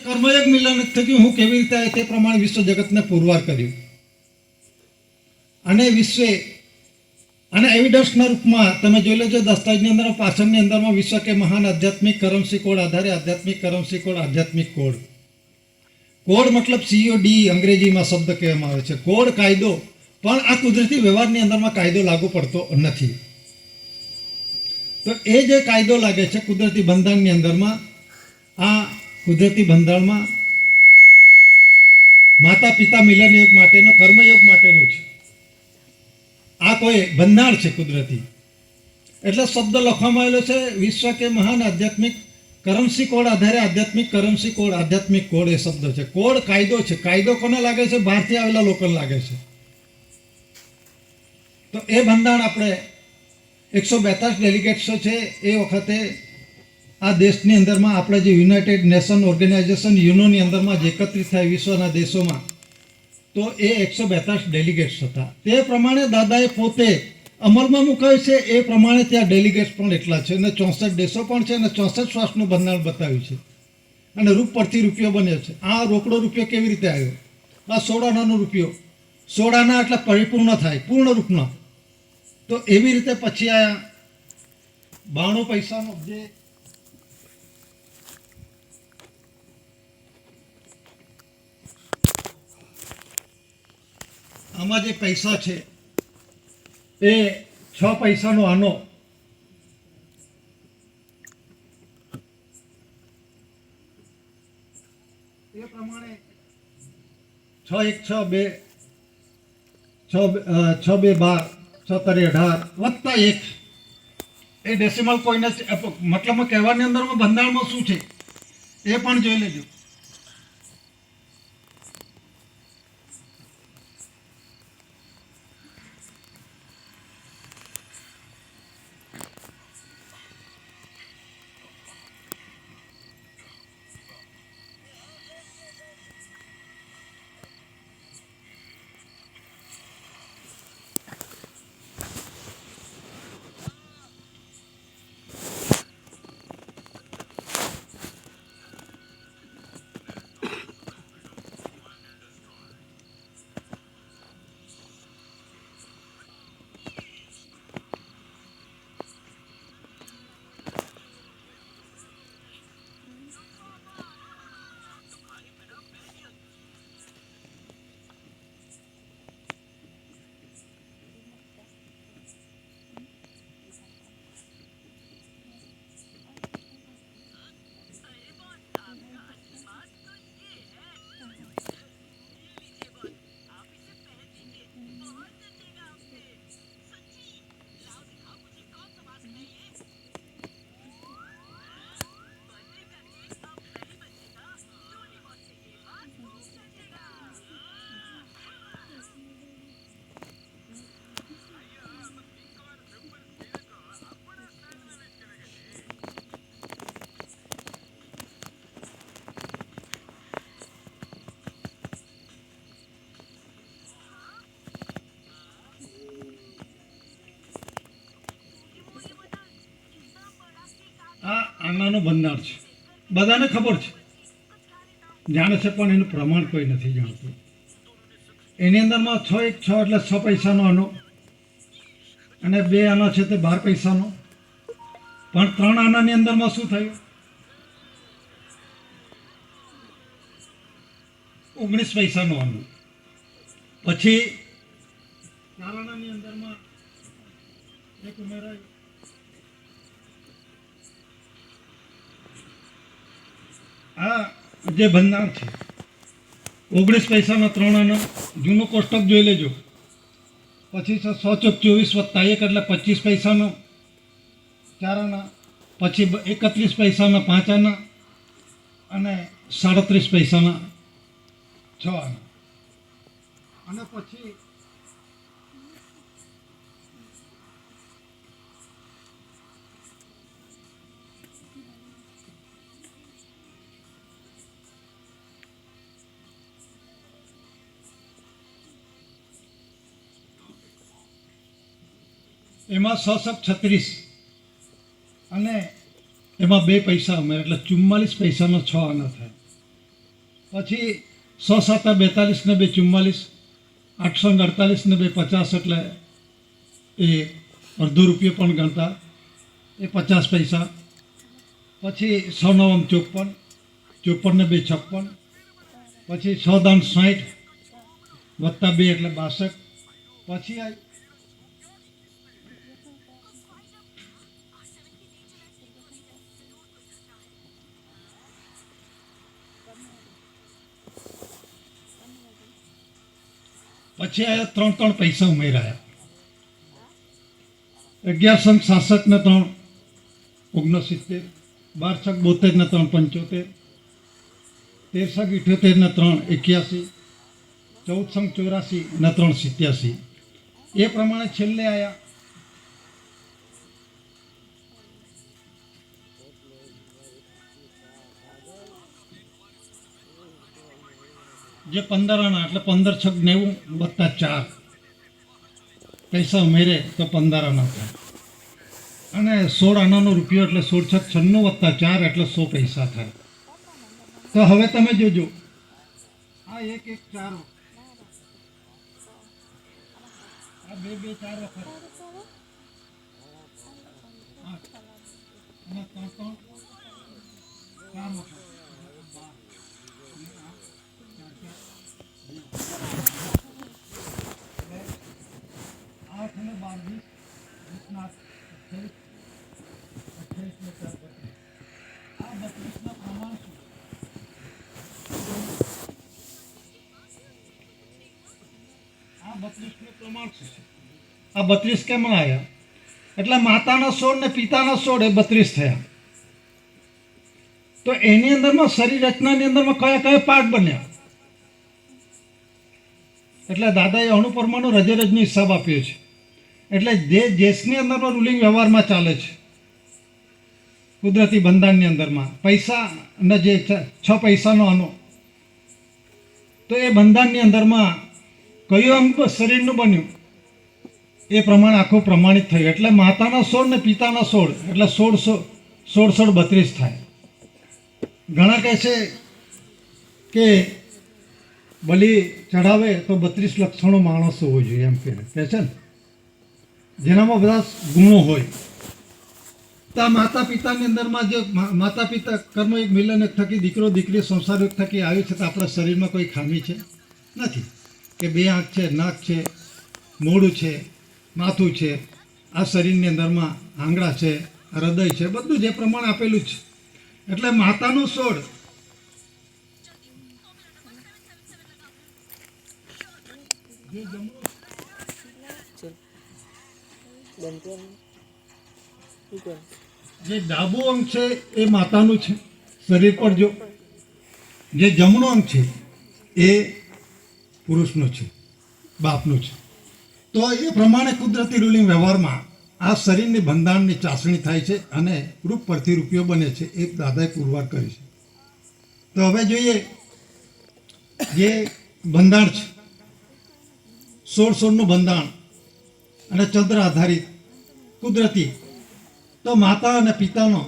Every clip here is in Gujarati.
કર્મયોગ મિલન થયું હું કેવી રીતે તે પ્રમાણે વિશ્વ જગતને પુરવાર કર્યું અને વિશ્વે અને એવિડન્સના રૂપમાં તમે જોઈ લેજો દસ્તાવેજની અંદર પાછળની અંદરમાં વિશ્વ કે મહાન આધ્યાત્મિક કરન્સી કોડ આધારે આધ્યાત્મિક કરન્સી કોડ આધ્યાત્મિક કોડ કોડ મતલબ COD અંગ્રેજીમાં શબ્દ કહેવામાં આવે છે. કોડ કાયદો, પણ આ કુદરતી વ્યવહારની અંદરમાં કાયદો લાગુ પડતો નથી. તો એ જે કાયદો લાગે છે કુદરતી બંધારણની અંદરમાં, આ કુદરતી બંધારણમાં માતા પિતા મિલન યોગ માટેનો કર્મયોગ માટેનું છે. આ કોઈ બંધારણ છે કુદરતી, એટલે શબ્દ લખવામાં આવેલો છે વિશ્વ કે મહાન આધ્યાત્મિક કરન્સી કોડ આધારે આધ્યાત્મિક કરન્સી કોડ આધ્યાત્મિક કોડ એ શબ્દ છે. કોડ કાયદો છે. કાયદો કોને લાગે છે? બહારથી આવેલા લોકોને લાગે છે. તો એ બંધારણ આપણે 142 ડેલિગેટ્સો છે એ વખતે આ દેશની અંદરમાં આપણે જે યુનાઇટેડ નેશન ઓર્ગેનાઇઝેશન યુનોની અંદરમાં જે એકત્રિત થાય વિશ્વના દેશોમાં, તો એ 142 ડેલિગેટ્સ હતા. તે પ્રમાણે દાદાએ પોતે અમલમાં મુકાયું છે. એ પ્રમાણે ત્યાં ડેલિગેટ્સ પણ એટલા છે અને 64 દેશો પણ છે અને 64 શ્વાસનું બંધારણ બતાવ્યું છે અને રૂપ પરથી રૂપિયો બન્યો છે. આ રોકડો રૂપિયો કેવી રીતે આવ્યો? આ 16 આનાનો રૂપિયો, 16 આના એટલે પરિપૂર્ણ થાય, પૂર્ણ રૂપના. તો એવી રીતે પછી આ 92 પૈસાનો જે આમાં જે પૈસા છે એ 6 પૈસાનો આનો, એ પ્રમાણે 6 1 6 2 6 2 12 6 3 18 વત્તા 1 એ ડેસિમલ કોઈને મતલબમાં કહેવાની અંદરમાં બંધારણમાં શું છે એ પણ જોઈ લેજો. આ આનાનું બંધારણ છે, બધાને ખબર છે, જાણે છે, પણ એનું પ્રમાણ કોઈ નથી જાણતું. એની અંદરમાં 6 1 6 એટલે 6 પૈસાનો આનો અને 2 આના છે તે 12 પૈસાનો, પણ 3 આનાની અંદરમાં શું થયું? 19 પૈસાનો આનો. પછી 4 આનાની અંદરમાં એક ઉમેરાયું. આ જે બંધારણ છે 19 પૈસાના 3 આના, જૂનું કોષ્ટક જોઈ લેજો. પછી 100 ચોક 24 વત્તા 1 એટલે 25 પૈસાનો 4 આના, પછી 31 પૈસાના 5 આના અને 37 પૈસાના 6 આના. અને પછી એમાં 100 36 અને એમાં 2 પૈસા ઉમેર એટલે 44 પૈસાનો 6 આના થાય. પછી 100 7 42 ને 2 44, 848 ને 2 50 એટલે એ અડધો રૂપિયો પણ ગણતા, એ 50 પૈસા. પછી 100 9 54, 54 ને 2 56, પછી 100 દાન 60 વત્તા 2 એટલે 62. પછી આ પછી આ 3 પૈસા ઉમેરાયા. 11 ને 3 69, 12 72 ને 3 75, 13 78 ને 3 81, 14 84 ને 3 87. એ પ્રમાણે છેલ્લે આવ્યા જે 15 આના એટલે 15 6 90 વત્તા 4 પૈસા ઉમેરે તો 15 આના થાય. અને 16 આનાનો રૂપિયો એટલે 16 6 96 વત્તા 4 એટલે 100 પૈસા થાય. તો હવે તમે જોજો આ 1 1 4 આ 2 2 4 વખત અને 3 3 4 વખત 8 અને 12 20 ના 28 ને 4 આ 32 ના પ્રમાણ શું? આ 32 નું પ્રમાણ શું છે? આ 32 કેમ આવ્યા? એટલે માતાના 16 ને પિતાના 16 એ 32 થયા. તો એની અંદરમાં શરીર રચનાની અંદરમાં કયા કયા પાર્ટ બન્યા? એટલે દાદાએ અણુપરમાણુ રજેરજનો હિસાબ આપ્યો છે. એટલે જે દેશની અંદરમાં રૂલિંગ વ્યવહારમાં ચાલે છે, કુદરતી બંધારણની અંદરમાં પૈસાના જે 6 પૈસાનો આનો, તો એ બંધારણની અંદરમાં કયું અંગ શરીરનું બન્યું એ પ્રમાણે આખું પ્રમાણિત થયું. એટલે માતાના 16 ને પિતાના 16 એટલે 16 32 થાય. ઘણા કહે છે કે બલિ ચઢાવે તો 32 લક્ષણો માણસ હોવો જોઈએ, એમ કહે છે ને, જેનામાં બધા ગુણો હોય. તો આ માતા પિતાની અંદરમાં જે માતા પિતા કર્મ એક મિલન એક થકી દીકરો દીકરી સંસાર એક થકી આવ્યું છે, તો આપણા શરીરમાં કોઈ ખામી છે નથી કે 2 આંખ છે, નાક છે, મોઢું છે, માથું છે, આ શરીરની અંદરમાં આંગળા છે, હૃદય છે, બધું જે પ્રમાણે આપેલું છે. એટલે માતાનું 16 જે ડાબું અંગ છે એ માતાનું છે શરીર પર, જો જે જમણું અંગ છે એ પુરુષનું છે, બાપનું છે. તો એ પ્રમાણે કુદરતી રૂલિંગ વ્યવહારમાં આ શરીરની બંધારણની ચાસણી થાય છે અને રૂપ પરથી રૂપિયો બને છે, એ દાદાએ પુરવાર કરી છે. તો હવે જોઈએ જે બંધારણ છે 16 નું બંધારણ અને ચંદ્ર આધારિત કુદરતી. તો માતા અને પિતાનો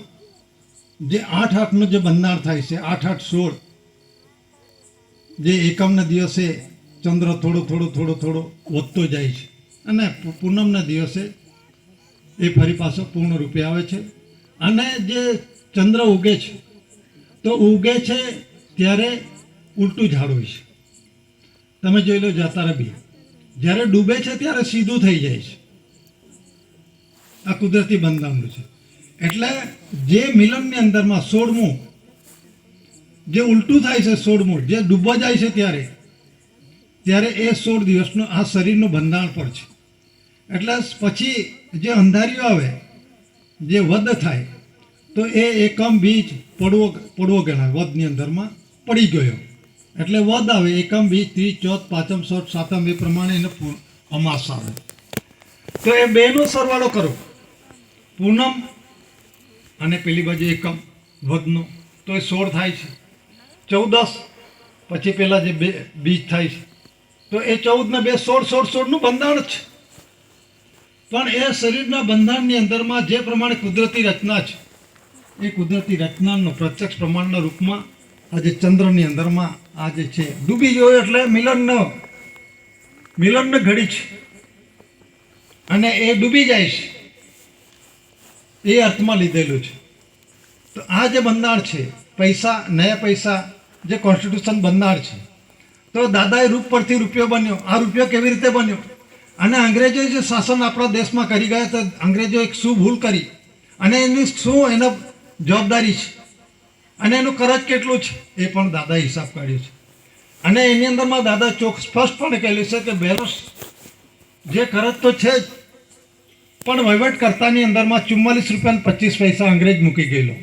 જે 8 નું જે બંધારણ થાય છે, 8 8 16, જે એકમના દિવસે ચંદ્ર થોડો વધતો જાય છે અને પૂનમના દિવસે એ ફરી પાછો પૂર્ણ રૂપે આવે છે. અને જે ચંદ્ર ઉગે છે તો ઉગે છે ત્યારે ઉલટું ઝાડ હોય છે, તમે જોઈ લો જાતારા બી. જ્યારે ડૂબે છે ત્યારે સીધું થઈ જાય છે. આ કુદરતી બંધારણનું છે. એટલે જે મિલનની અંદરમાં 16મું જે ઉલટું થાય છે, 16મું જે ડૂબવા જાય છે ત્યારે એ 16 દિવસનું આ શરીરનું બંધારણ પર છે. એટલે પછી જે અંધારીઓ આવે, જે વધ થાય, તો એ એકમ બીજ પડવો ગણાય. વધની અંદરમાં પડી ગયો એટલે વધ આવે, એકમ બીજ 30 14 પાંચમ 16 સાતમ, એ પ્રમાણે એને અમાસ આવે. તો એ બેનો સરવાળો કરો, પૂનમ અને પેલી બાજુ એકમ વધનો, તો એ 16 થાય છે. 14 પછી પેલા જે બીજ થાય છે, તો એ 14 ને 2 16 નું બંધારણ છે. પણ એ શરીરના બંધારણની અંદરમાં જે પ્રમાણે કુદરતી રચના છે, એ કુદરતી રચનાનો પ્રત્યક્ષ પ્રમાણના રૂપમાં આજે ચંદ્રની અંદરમાં આ જે છે ડૂબી ગયો એટલે મિલનનો ઘડી છે અને એ ડૂબી જાય છે એ અર્થમાં લીધેલું છે. તો આ જે બંધારણ છે પૈસા નયા પૈસા જે કોન્સ્ટિટ્યુશન બંધારણ છે, તો દાદાએ રૂપ પરથી રૂપિયો બન્યો. આ રૂપિયો કેવી રીતે બન્યો અને અંગ્રેજોએ જે શાસન આપણા દેશમાં કરી ગયા તો અંગ્રેજોએ એક શું ભૂલ કરી અને એની શું એનો જવાબદારી છે અને એનું કરજ કેટલું છે એ પણ દાદાએ હિસાબ કાઢ્યો છે. અને એની અંદરમાં દાદા સ્પષ્ટપણે કહેલું છે કે બેલેન્સ જે કરજ તો છે જ, પણ વહીવટકર્તાની અંદરમાં 44 રૂપિયા 25 અંગ્રેજ મૂકી ગયેલો.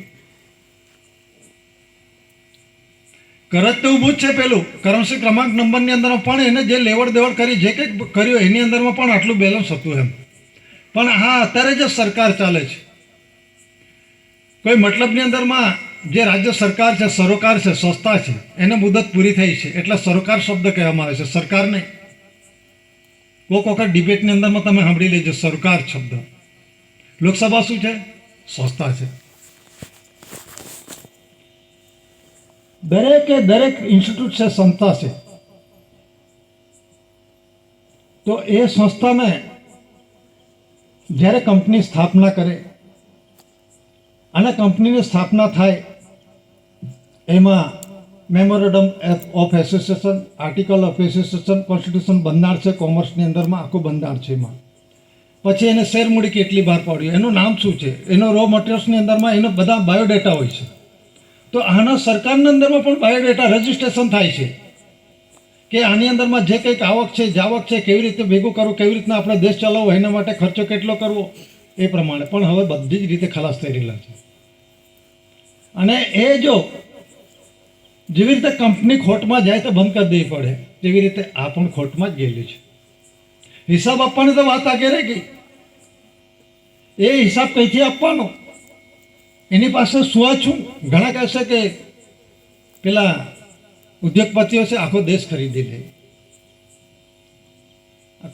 કરજ તો ઊભું જ છે, પેલું કરન્સી ક્રમાંક નંબરની અંદર પણ એને જે લેવડ દેવડ કરી જે કંઈક કર્યું એની અંદરમાં પણ આટલું બેલેન્સ હતું એમ. પણ હા અત્યારે જે સરકાર ચાલે છે કોઈ મતલબની અંદરમાં જે રાજ્ય સરકાર છે, સરોકાર છે, સંસ્થા છે, એને મુદત પૂરી થઈ છે એટલે સરોકાર શબ્દ કહેવામાં આવે છે, સરકાર નહીં. કોઈક વખત ડિબેટની અંદરમાં તમે સાંભળી લેજો સરકાર શબ્દ. લોકસભા શું છે? સંસ્થા છે. દરેક ઇન્સ્ટિટ્યૂટ છે, સંસ્થા છે. તો એ સંસ્થાને જ્યારે કંપની સ્થાપના કરે અને કંપનીની સ્થાપના થાય એમાં memorandum of association, article of association, constitution બંધારણ છે, કોમર્સની અંદરમાં આખું બંધારણ છે. એમાં પછી એને શેરમૂડી કેટલી બહાર પાડ્યું, એનું નામ શું છે, એનો રો મટીરિયલ્સની અંદરમાં એનો બધા બાયોડેટા હોય છે. તો આના સરકારના અંદરમાં પણ બાયોડેટા રજિસ્ટ્રેશન થાય છે કે આની અંદરમાં જે કંઈક આવક છે, જાવક છે, કેવી રીતે ભેગું કરવું, કેવી રીતના આપણે દેશ ચલાવવો, એના માટે ખર્ચો કેટલો કરવો એ પ્રમાણે. પણ હવે બધી જ રીતે ખલાસ થઈ રહેલા છે. અને એ જો જેવી રીતે કંપની ખોટમાં જાય તો બંધ કરી દેવી પડે, તેવી રીતે આ પણ ખોટમાં જ ગયેલી છે. હિસાબ આપવાની તો વાત આગળ રહી ગઈ. એ હિસાબ કઈથી આપવાનો, એની પાસે શું? ઘણા કહેશે કે પેલા ઉદ્યોગપતિઓ છે આખો દેશ ખરીદી લે.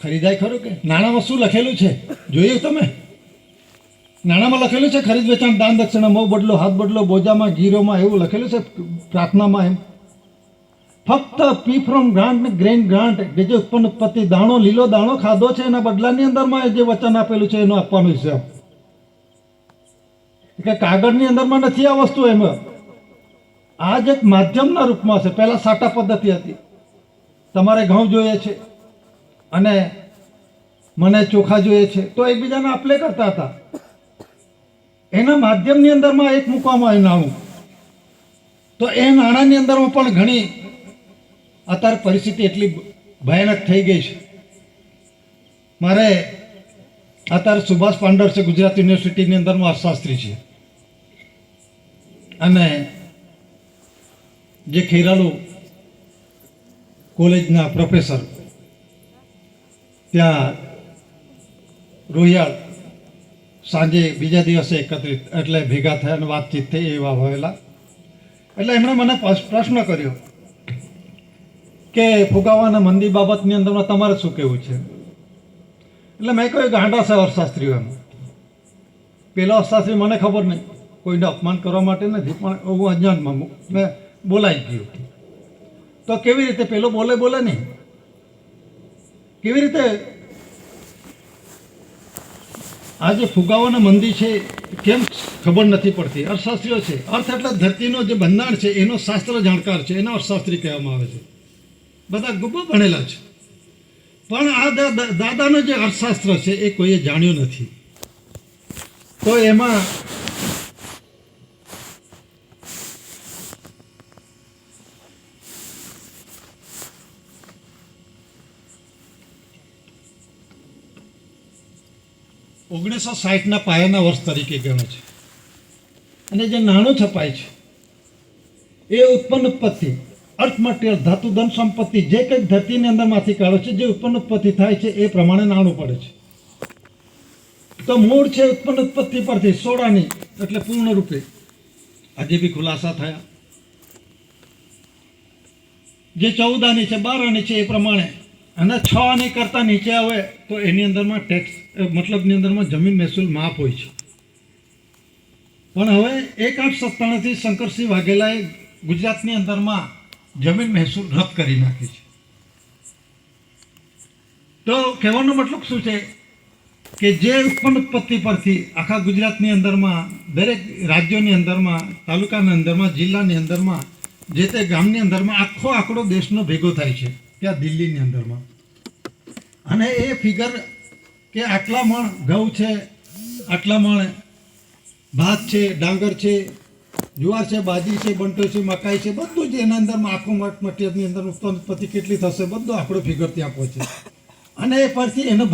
ખરીદાય ખરું કે? નાણાંમાં શું લખેલું છે જોયું તમે? નાણાંમાં લખેલું છે ખરીદ વેચાણ, દાન દક્ષિણા, મોં બદલો, હાથ બદલો, બોજામાં, ગીરોમાં એવું લખેલું છે પ્રાર્થનામાં. એમ ફક્ત પી ફ્રોમ ગ્રાન્ટ ને ગ્રેન ગ્રાન્ટ, જે ઉત્પન્ન ઉત્પત્તિ, દાણો લીલો દાણો ખાધો છે એના બદલાની અંદરમાં જે વચન આપેલું છે એનો આપવાનો હિસાબ. કે કાગળની અંદરમાં નથી આ વસ્તુ. એમાં આ જ એક માધ્યમના રૂપમાં છે. પહેલાં સાટા પદ્ધતિ હતી, તમારે ઘઉં જોઈએ છે અને મને ચોખા જોઈએ છે તો એકબીજાને આપલે કરતા હતા. એના માધ્યમની અંદરમાં એક મૂકવામાં આવે નાણું. તો એ નાણાંની અંદરમાં પણ ઘણી અત્યારે પરિસ્થિતિ એટલી ભયાનક થઈ ગઈ છે. મારે અત્યારે સુભાષ પાંડર છે, ગુજરાત યુનિવર્સિટીની અંદરમાં અર્થશાસ્ત્રી છે, અને જે ખેરાલુ કોલેજના પ્રોફેસર ત્યાં રોહિયાળ સાંજે બીજા દિવસે એકત્રિત એટલે ભેગા થયા અને વાતચીત થઈ એવા હોયેલા. એટલે એમણે મને પ્રશ્ન કર્યો કે ફુગાવાના મંદી બાબતની અંદરમાં તમારે શું કહેવું છે? એટલે મેં કહ્યું ગાંડા છે અર્થશાસ્ત્રીઓ. એમ પેલો અર્થશાસ્ત્રી મને ખબર નહીં, કોઈને અપમાન કરવા માટે નથી, પણ હું અજાણમાં મેં બોલાઈ ગયું. તો કેવી રીતે પેલો બોલે નહીં, કેવી રીતે આ જે ફુગાવાના મંદી છે કેમ ખબર નથી પડતી? અર્થશાસ્ત્રીઓ છે. અર્થ એટલે ધરતીનો જે બંધારણ છે એનો શાસ્ત્ર જાણકાર છે, એના અર્થશાસ્ત્રી કહેવામાં આવે છે. બધા ગુબ્બો ભણેલા છે. પણ આ દાદાનો જે અર્થશાસ્ત્ર છે એ કોઈએ જાણ્યું નથી. તો એમાં ઓગણીસો 60ના પાયાના વર્ષ તરીકે ગણે છે. અને જે નાણું છપાય છે એ ઉત્પન્ન ઉત્પત્તિ, અર્થ મટીરિયલ, ધાતુ, ધન, સંપત્તિ જે કંઈક ધરતીની અંદરમાંથી કાઢો છે, જે ઉત્પન્ન ઉત્પત્તિ થાય છે એ પ્રમાણે નાણું પડે છે. તો મૂળ છે ઉત્પન્ન ઉત્પત્તિ પરથી 16 આની એટલે પૂર્ણ રૂપે આજે બી ખુલાસા થયા. જે 14 આની છે, 12 આની છે એ પ્રમાણે. અને 6 આની કરતાં નીચે આવે તો એની અંદરમાં ટેક્સ મતલબની અંદરમાં જમીન મહેસૂલ માફ હોય છે. પણ હવે 1/897થી શંકરસિંહ વાઘેલાએ ગુજરાતની અંદરમાં જમીન મહેસૂલ રદ કરી નાખી છે. તો કહેવાનો મતલબ શું છે કે જે ઉત્પન્ન ઉત્પત્તિ પરથી આખા ગુજરાતની અંદરમાં, દરેક રાજ્યોની અંદરમાં, તાલુકાની અંદરમાં, જિલ્લાની અંદરમાં, જે તે ગામની અંદરમાં આખો આંકડો દેશનો ભેગો થાય છે ત્યાં દિલ્હીની અંદરમાં. અને એ ફિગર કે આટલા મણ ઘઉં છે, આટલા મણ ભાત છે, ડાંગર છે, જુવાર છે, બાજરી છે, બંટો છે, મકાઈ છે, બધું જ એના અંદરમાં આખું મટીરિયલની અંદર ઉત્પન્ન ઉત્પત્તિ કેટલી થશે બધો આંકડો ફિગર ત્યાં પહોંચે. અને એ પરથી એનો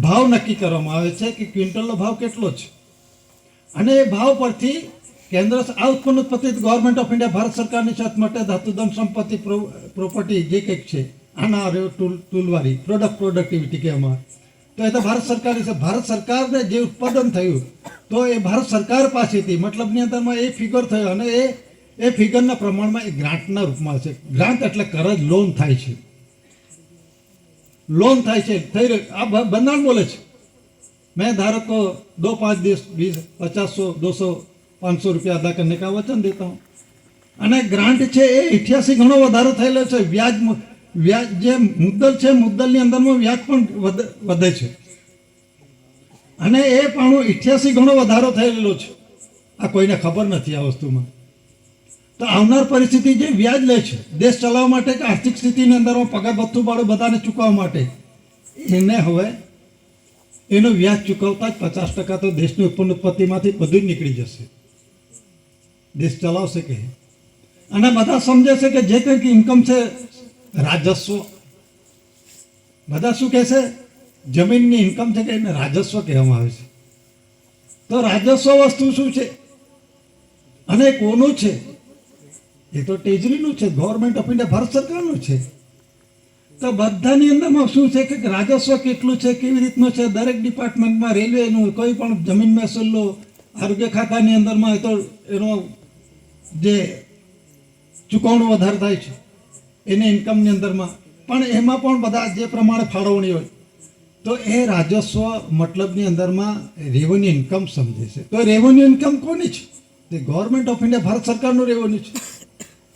ભાવ નક્કી કરવામાં આવે છે કે ક્વિન્ટલનો ભાવ કેટલો છે. અને એ ભાવ પરથી કેન્દ્ર આ ઉત્પન્ન ઉત્પત્તિ ગવર્મેન્ટ ઓફ ઇન્ડિયા, ભારત સરકારની સાથ માટે ધાતુધન સંપત્તિ પ્રોપર્ટી જે કંઈક છે આના ટૂલવાળી પ્રોડક્ટિવિટી કહેવામાં, તો એ તો ભારત સરકારની છે. ભારત સરકારને જે ઉત્પાદન થયું તો એ ભારત સરકાર પાસેથી મતલબની અંદરમાં એ ફિગર થયો. અને એ ફિગરના પ્રમાણમાં એ ગ્રાન્ટના રૂપમાં છે. ગ્રાન્ટ એટલે કરજ, લોન થાય છે. લોન થાય છે, થઈ રહ્યું. આ બંધારણ બોલે છે मैं धारक को 2, 5, 10, 20, 50, 100, 200, 500 रुपया अदा करने का वचन देता हूँ. અને ગ્રાન્ટ છે એ 88 ગણો વધારો થયેલો છે. વ્યાજ જે મુદ્દલ છે, મુદ્દલની અંદરમાં વ્યાજ પણ વધે છે. અને એ પણ 88 ગણો વધારો થયેલો છે. આ કોઈને ખબર નથી આ વસ્તુમાં. તો આવનાર પરિસ્થિતિ જે વ્યાજ લે છે દેશ ચલાવવા માટે કે આર્થિક સ્થિતિની અંદરમાં પગાર ભથ્થું ભાડું બધાને ચૂકવવા માટે, એને હવે એનું વ્યાજ ચૂકવતા જ 50% તો દેશની ઉત્પન્ન ઉત્પત્તિમાંથી બધું જ નીકળી જશે. દેશ ચલાવશે કે? અને બધા સમજે છે કે જે કંઈક ઇન્કમ છે રાજસ્વ, બધા શું કહે છે જમીનની ઇન્કમ છે કે એને રાજસ્વ કહેવામાં આવે છે. તો રાજસ્વ વસ્તુ શું છે અને કોનું છે? એ તો ટ્રેઝરીનું છે, ગવર્મેન્ટ ઓફ ઇન્ડિયા, ભારત સરકારનું છે. તો બધાની અંદરમાં શું છે કે રાજસ્વ કેટલું છે, કેવી રીતનું છે, દરેક ડિપાર્ટમેન્ટમાં, રેલવેનું, કોઈ પણ જમીન મહેસૂલ લો, આરોગ્ય ખાતાની અંદરમાં તો એનો જે ચૂકવણું વધારે થાય છે એની ઇન્કમની અંદરમાં પણ એમાં પણ બધા જે પ્રમાણે ફાળવણી હોય તો એ રાજસ્વ મતલબની અંદરમાં રેવન્યુ ઇન્કમ સમજે છે. તો રેવન્યુ ઇન્કમ કોની છે? તે ગવર્મેન્ટ ઓફ ઇન્ડિયા, ભારત સરકારનું રેવન્યુ છે.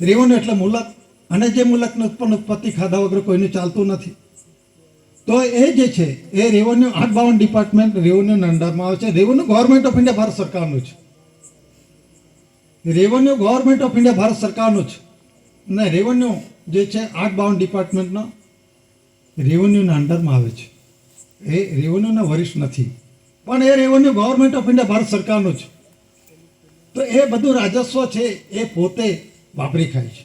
રેવન્યુ એટલે મુલક, અને જે મુલકને ઉત્પન્ન ઉત્પત્તિ ખાધા વગર કોઈનું ચાલતું નથી. તો એ જે છે એ રેવન્યુ 852 ડિપાર્ટમેન્ટ રેવન્યુના અંડરમાં આવે છે. Revenue government of India, Bharat સરકારનું છે. Revenue government of India, Bharat સરકારનું છે. ને રેવન્યુ જે છે 852 ડિપાર્ટમેન્ટનો રેવન્યુના અંડરમાં આવે છે. એ રેવન્યુના વરિષ્ઠ નથી, પણ એ revenue government of India, Bharat સરકારનું છે. તો એ બધું રાજસ્વ છે એ પોતે વાપરી ખાય છે.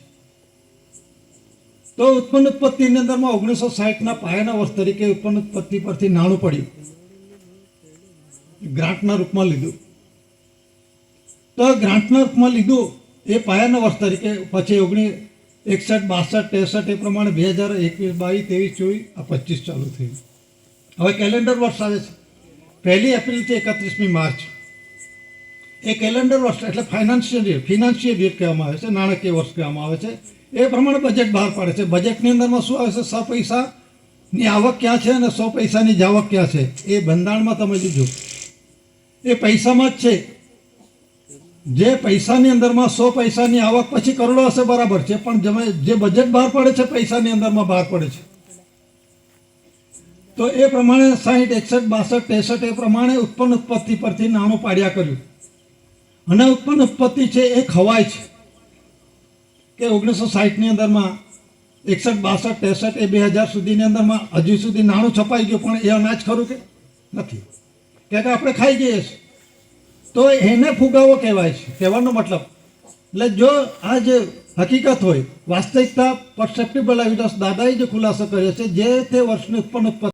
તો ઉત્પન્ન ઉત્પત્તિની અંદરમાં 1960ના પાયાના વર્ષ તરીકે ઉત્પન્ન ઉત્પત્તિ પરથી નાણું પડ્યું, ગ્રાન્ટના રૂપમાં લીધું. તો ગ્રાન્ટના રૂપમાં લીધું એ પાયાના વર્ષ તરીકે. પછી 1961, 62, 63 એ પ્રમાણે 2021, 22, 23, 24 આ 25 ચાલુ થયું. હવે કેલેન્ડર વર્ષ આવે છે. 1 એપ્રિલ છે 31મી માર્ચ. એ કેલેન્ડર વર્ષ એટલે ફાઇનાન્શિયલ યર કહેવામાં આવે છે, નાણાકીય વર્ષ કહેવામાં આવે છે. એ પ્રમાણે બજેટ બહાર પાડે છે. બજેટની અંદરમાં શું આવે છે? 100 પૈસાની આવક ક્યાં છે અને 100 પૈસાની જાવક ક્યાં છે એ બંધારણમાં તમે જોજો. એ પૈસામાં જ છે. જે પૈસાની અંદરમાં 100 પૈસાની આવક પછી કરોડો હશે બરાબર છે, પણ જે બજેટ બહાર પડે છે પૈસાની અંદરમાં બહાર પડે છે. તો એ પ્રમાણે 60, 61, 62, 63 એ પ્રમાણે ઉત્પન્ન ઉત્પત્તિ પરથી નાણું પાડ્યા કર્યું. અને ઉત્પન્ન ઉત્પત્તિ છે એ ખવાય છે કે 1960ની અંદરમાં 61, 62, 63 એ 2000 સુધીની અંદરમાં હજુ સુધી નાણું છપાઈ ગયું, પણ એ અનાજ ખરું કે નથી? કે આપણે ખાઈ જઈએ છીએ. તો એને ફુગાવો કહેવાય છે, કહેવાનો મતલબ. એટલે જો આ જે હકીકત હોય, વાસ્તવિકતા, પરસેપ્ટિબલ એવિડન્સ, દાદાએ જે ખુલાસો કર્યો છે જે તે વર્ષની ઉત્પન્ન ઉત્પત્તિ